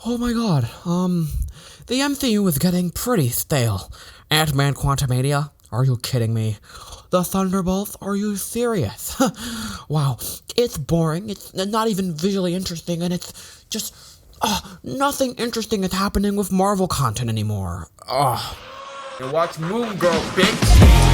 Oh my god, the MCU is getting pretty stale. Ant-Man Quantumania? Are you kidding me? The Thunderbolts? Are you serious? Wow, it's boring, it's not even visually interesting, and it's just, nothing interesting is happening with Marvel content anymore. You watch Moon Girl, bitch!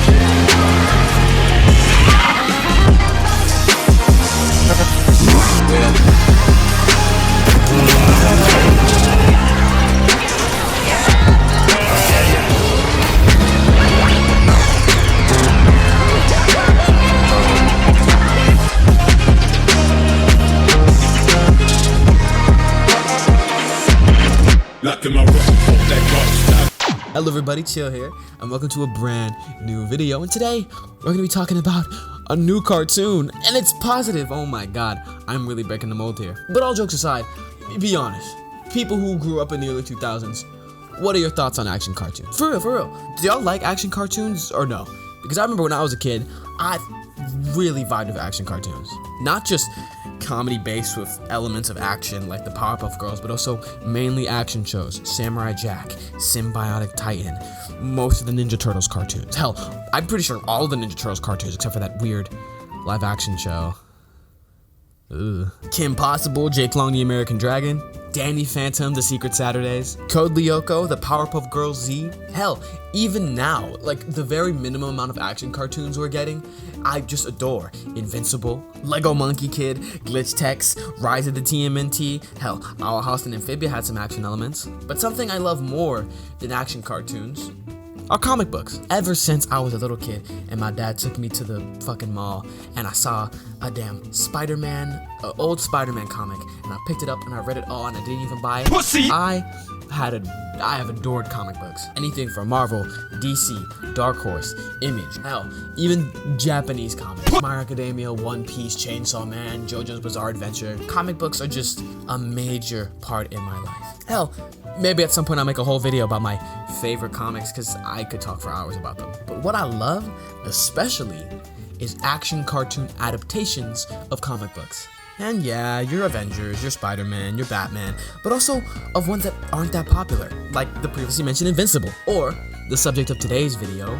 Hello everybody, Chill here, and welcome to a brand new video. And today, we're going to be talking about a new cartoon, and it's positive. Oh my god, I'm really breaking the mold here. But all jokes aside, be honest. People who grew up in the early 2000s, what are your thoughts on action cartoons? For real. Do y'all like action cartoons or no? Because I remember when I was a kid, I really vibed with action cartoons. Not just comedy based with elements of action like the Powerpuff Girls, but also mainly action shows. Samurai Jack, Symbiotic Titan, most of the Ninja Turtles cartoons. Hell, I'm pretty sure all of the Ninja Turtles cartoons except for that weird live action show. Ugh. Kim Possible, Jake Long the American Dragon, Danny Phantom, The Secret Saturdays, Code Lyoko, The Powerpuff Girls Z. Hell, even now, like the very minimum amount of action cartoons we're getting, I just adore. Invincible, Lego Monkey Kid, Glitch Tex, Rise of the TMNT. Hell, Owl House and Amphibia had some action elements. But something I love more than action cartoons are comic books. Ever since I was a little kid and my dad took me to the fucking mall and I saw a damn Spider-Man, old Spider-Man comic, and I picked it up and I read it all and I didn't even buy it. Pussy! I have adored comic books. Anything from Marvel, DC, Dark Horse, Image, hell, even Japanese comics. My Hero Academia, One Piece, Chainsaw Man, JoJo's Bizarre Adventure. Comic books are just a major part in my life. Hell, maybe at some point I'll make a whole video about my favorite comics because I could talk for hours about them. But what I love, especially, is action cartoon adaptations of comic books. And yeah, your Avengers, your Spider-Man, your Batman, but also of ones that aren't that popular, like the previously mentioned Invincible, or the subject of today's video,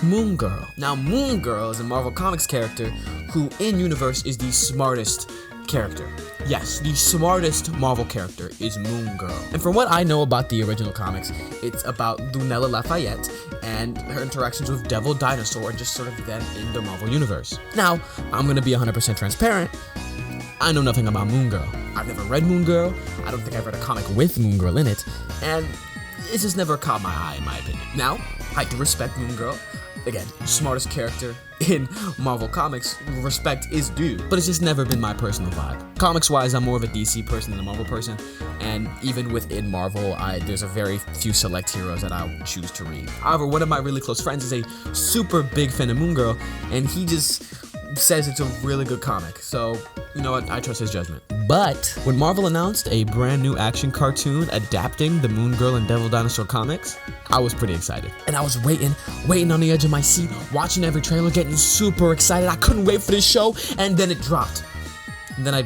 Moon Girl. Now, Moon Girl is a Marvel Comics character who, in universe, is the smartest character. Yes, the smartest Marvel character is Moon Girl. And from what I know about the original comics, it's about Lunella Lafayette and her interactions with Devil Dinosaur and just sort of them in the Marvel universe. Now, I'm gonna be 100% transparent. I know nothing about Moon Girl. I've never read Moon Girl. I don't think I've read a comic with Moon Girl in it. And it's just never caught my eye, in my opinion. Now, I do respect Moon Girl. Again, smartest character in Marvel Comics, respect is due, but it's just never been my personal vibe. Comics-wise, I'm more of a DC person than a Marvel person, and even within Marvel, there's a very few select heroes that I choose to read. However, one of my really close friends is a super big fan of Moon Girl, and he just says it's a really good comic, so you know what, I trust his judgment. But when Marvel announced a brand new action cartoon adapting the Moon Girl and Devil Dinosaur comics, I was pretty excited. And I was waiting on the edge of my seat, watching every trailer, getting super excited. I couldn't wait for this show, and then it dropped. And then I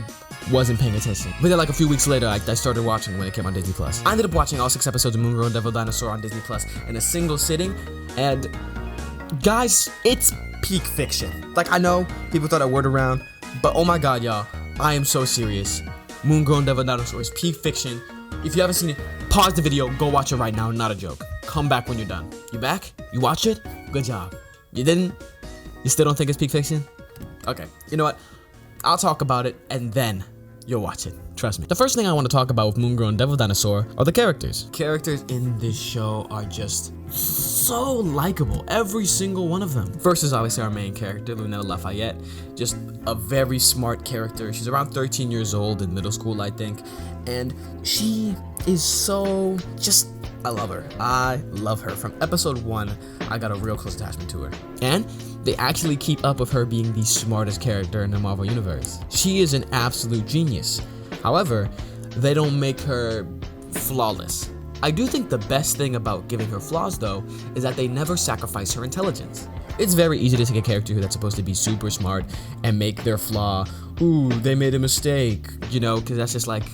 wasn't paying attention. But then like a few weeks later, I started watching when it came on Disney+. I ended up watching all 6 episodes of Moon Girl and Devil Dinosaur on Disney+ in a single sitting, and guys, it's peak fiction. Like, I know people thought I word around, but oh my god, y'all, I am so serious. Moon Girl and Devil Dinosaur is peak fiction. If you haven't seen it, pause the video, go watch it right now, not a joke. Come back when you're done. You back? You watched it? Good job. You didn't? You still don't think it's peak fiction? Okay, you know what? I'll talk about it and then you'll watch it. Trust me. The first thing I want to talk about with Moon Girl and Devil Dinosaur are the characters. Characters in this show are just so likable, every single one of them. First is obviously our main character, Lunella Lafayette, just a very smart character. She's around 13 years old, in middle school, I think, and she is so just, I love her. I love her. From episode 1, I got a real close attachment to her. And they actually keep up with her being the smartest character in the Marvel Universe. She is an absolute genius. However, they don't make her flawless. I do think the best thing about giving her flaws, though, is that they never sacrifice her intelligence. It's very easy to take a character that's supposed to be super smart and make their flaw ooh, they made a mistake, you know, because that's just like,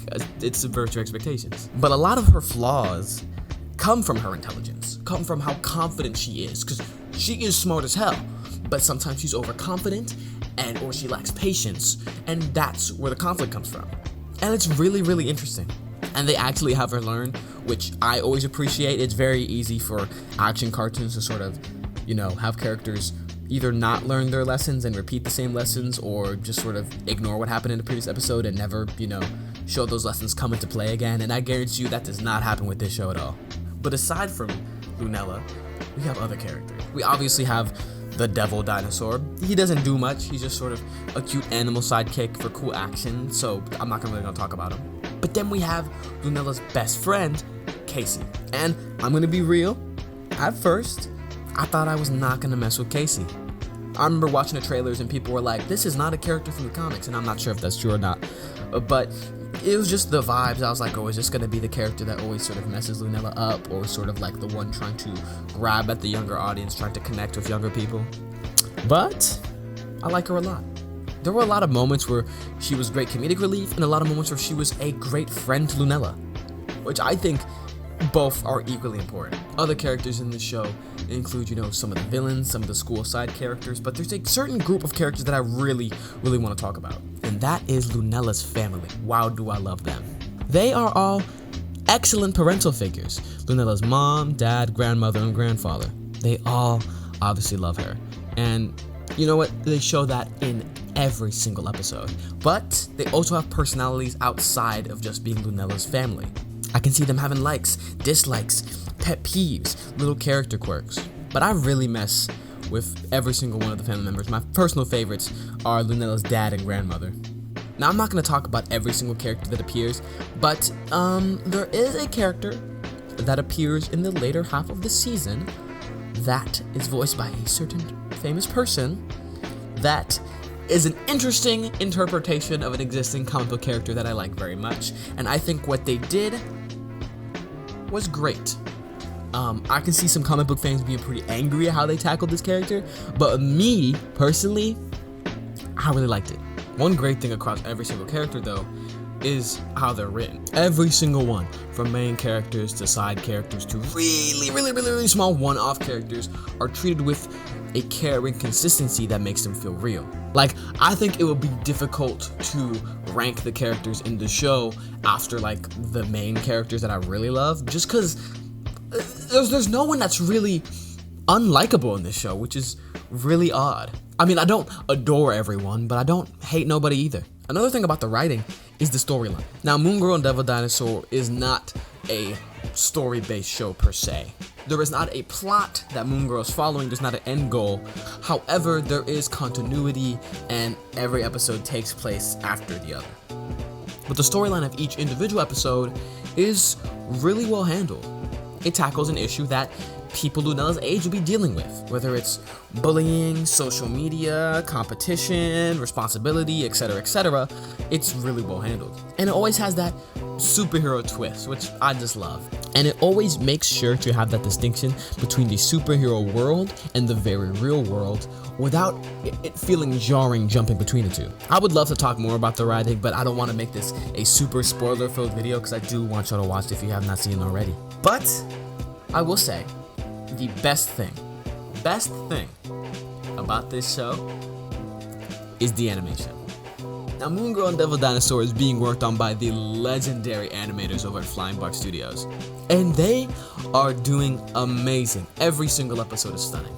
it subverts your expectations. But a lot of her flaws come from her intelligence, come from how confident she is, because she is smart as hell, but sometimes she's overconfident or she lacks patience, and that's where the conflict comes from. And it's really, really interesting. And they actually have her learn, which I always appreciate. It's very easy for action cartoons to sort of, you know, have characters either not learn their lessons and repeat the same lessons, or just sort of ignore what happened in the previous episode and never, you know, show those lessons come into play again. And I guarantee you that does not happen with this show at all. But aside from Lunella, we have other characters. We obviously have the devil Dinosaur. He doesn't do much. He's just sort of a cute animal sidekick for cool action, so I'm not really gonna talk about him. But then we have Lunella's best friend, Casey. And I'm gonna be real, at first, I thought I was not gonna mess with Casey. I remember watching the trailers and people were like, this is not a character from the comics, and I'm not sure if that's true or not. But it was just the vibes. I was like, oh, is this gonna be the character that always sort of messes Lunella up, or sort of like the one trying to grab at the younger audience, trying to connect with younger people? But I like her a lot. There were a lot of moments where she was great comedic relief, and a lot of moments where she was a great friend to Lunella, which I think both are equally important. Other characters in the show include, you know, some of the villains, some of the school side characters, but there's a certain group of characters that I really, really want to talk about, and that is Lunella's family. Wow, do I love them. They are all excellent parental figures. Lunella's mom, dad, grandmother, and grandfather. They all obviously love her. And you know what? They show that in every single episode. But they also have personalities outside of just being Lunella's family. I can see them having likes, dislikes, pet peeves, little character quirks. But I really mess with every single one of the family members. My personal favorites are Lunella's dad and grandmother. Now, I'm not going to talk about every single character that appears, but there is a character that appears in the later half of the season that is voiced by a certain famous person that is an interesting interpretation of an existing comic book character that I like very much. And I think what they did was great. I can see some comic book fans being pretty angry at how they tackled this character, but me, personally, I really liked it. One great thing across every single character, though, is how they're written. Every single one, from main characters to side characters to really small one-off characters, are treated with a care and consistency that makes them feel real. Like, I think it would be difficult to rank the characters in the show after, like, the main characters that I really love, just because there's no one that's really unlikable in this show, which is really odd. I mean, I don't adore everyone, but I don't hate nobody either. Another thing about the writing is the storyline. Now, Moon Girl and Devil Dinosaur is not a story-based show per se. There is not a plot that Moon Girl is following. There's not an end goal. However, there is continuity, and every episode takes place after the other. But the storyline of each individual episode is really well handled. It tackles an issue that people Lunella's age will be dealing with, whether it's bullying, social media, competition, responsibility, etc., etc. It's really well handled. And it always has that superhero twist, which I just love. And it always makes sure to have that distinction between the superhero world and the very real world without it feeling jarring jumping between the two. I would love to talk more about the writing, but I don't want to make this a super spoiler-filled video because I do want y'all to watch it if you have not seen it already. But I will say, the best thing about this show is the animation. Now, Moon Girl and Devil Dinosaur is being worked on by the legendary animators over at Flying Bark Studios, and they are doing amazing. Every single episode is stunning.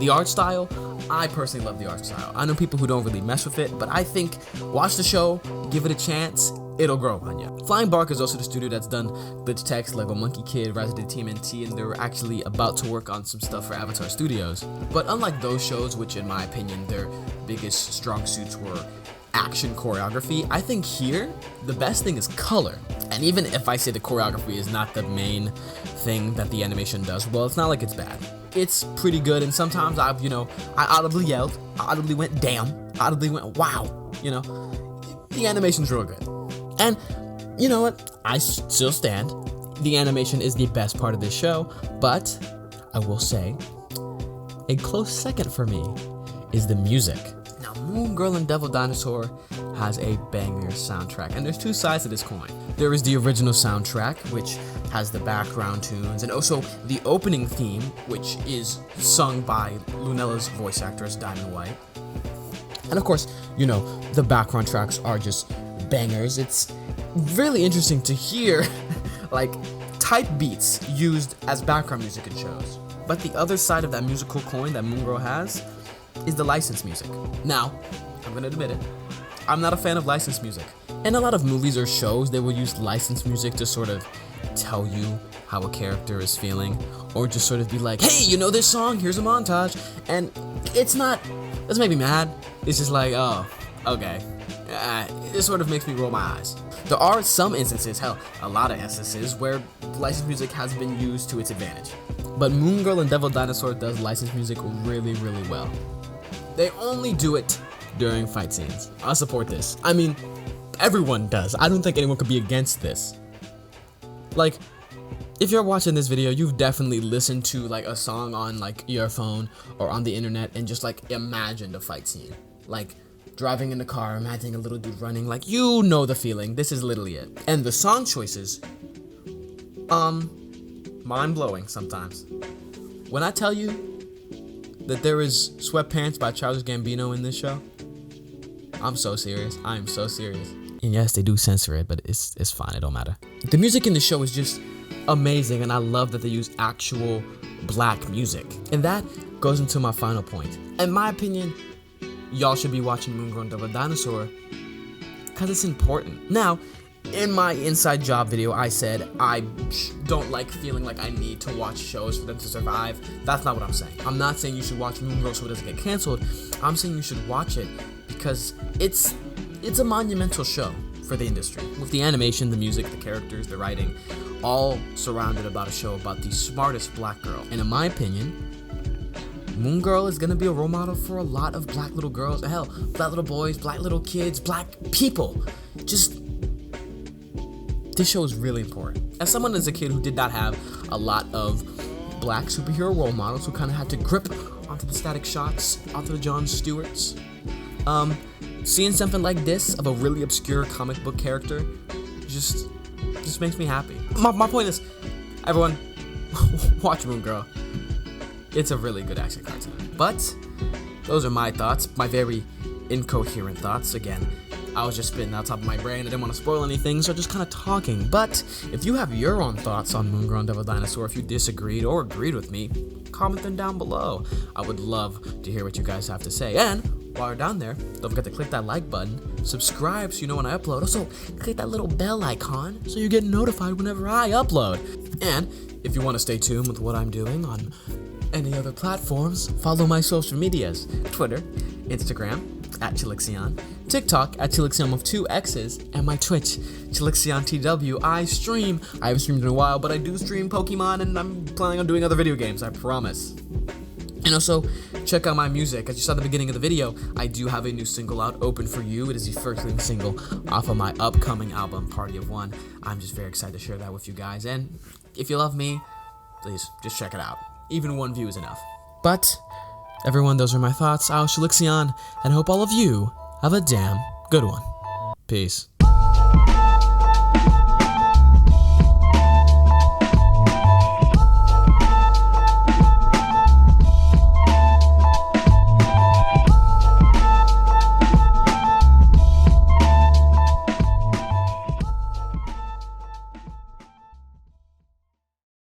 The art style, I personally love the art style. I know people who don't really mess with it, but I think watch the show, give it a chance, it'll grow on you. Flying Bark is also the studio that's done Glitch Text, Lego Monkey Kid, Rise of the TMNT, and they're actually about to work on some stuff for Avatar Studios. But unlike those shows, which in my opinion, their biggest strong suits were action choreography, I think here, the best thing is color. And even if I say the choreography is not the main thing that the animation does, well, it's not like it's bad. It's pretty good, and sometimes I audibly yelled, I audibly went damn, I audibly went wow, the animation's real good. And you know what, I still stand, the animation is the best part of this show, but I will say, a close second for me is the music. Now, Moon Girl and Devil Dinosaur has a banger soundtrack, and there's two sides to this coin. There is the original soundtrack, which has the background tunes, and also the opening theme, which is sung by Lunella's voice actress, Diamond White. And of course, you know, the background tracks are just bangers. It's really interesting to hear like type beats used as background music in shows. But the other side of that musical coin that Moon Girl has is the licensed music. Now, I'm gonna admit it, I'm not a fan of licensed music. In a lot of movies or shows, they will use licensed music to sort of tell you how a character is feeling, or just sort of be like, hey, you know this song? Here's a montage. And it doesn't make me mad. It's just like, oh, okay. It sort of makes me roll my eyes. There are some instances, hell, a lot of instances, where licensed music has been used to its advantage. But Moon Girl and Devil Dinosaur does licensed music really, really well. They only do it during fight scenes. I'll support this. I mean, everyone does. I don't think anyone could be against this. Like, if you're watching this video, you've definitely listened to like a song on like your phone or on the internet and just like imagined a fight scene. Like driving in the car, imagining a little dude running, like you know the feeling. This is literally it. And the song choices, mind-blowing sometimes. When I tell you that there is Sweatpants by Childish Gambino in this show, I'm so serious. I am so serious. And yes, they do censor it, but it's fine. It don't matter. The music in the show is just amazing, and I love that they use actual black music. And that goes into my final point. In my opinion, y'all should be watching Moon Girl and Devil Dinosaur because it's important. Now, in my inside job video, I said I don't like feeling like I need to watch shows for them to survive. That's not what I'm saying. I'm not saying you should watch Moon Girl so it doesn't get canceled. I'm saying you should watch it because it's a monumental show for the industry. With the animation, the music, the characters, the writing, all surrounded about a show about the smartest black girl. And in my opinion, Moon Girl is gonna be a role model for a lot of black little girls, hell, black little boys, black little kids, black people. Just, this show is really important. As someone as a kid who did not have a lot of black superhero role models, who kind of had to grip onto the static shots, onto the Jon Stewarts, seeing something like this of a really obscure comic book character just makes me happy. My point is, everyone, watch Moon Girl. It's a really good action cartoon. But those are my thoughts, my very incoherent thoughts. Again, I was just spitting out top of my brain. I didn't want to spoil anything, so just kind of talking. But if you have your own thoughts on Moon Girl and Devil Dinosaur, if you disagreed or agreed with me, comment them down below. I would love to hear what you guys have to say. And while you're down there, don't forget to click that like button, subscribe so you know when I upload. Also, click that little bell icon so you get notified whenever I upload. And if you want to stay tuned with what I'm doing on any other platforms, follow my social medias: Twitter, Instagram @Chillixion, TikTok @Chillixion with 2 X's, and my Twitch, Chillixion TW. I haven't streamed in a while, but I do stream Pokemon, and I'm planning on doing other video games, I promise. And also, check out my music. As you saw at the beginning of the video, I do have a new single out, Open For You. It is the first leading single off of my upcoming album, Party of One. I'm just very excited to share that with you guys. And if you love me, please, just check it out. Even 1 view is enough. But, everyone, those are my thoughts. I was Chillixion, and I hope all of you have a damn good one. Peace.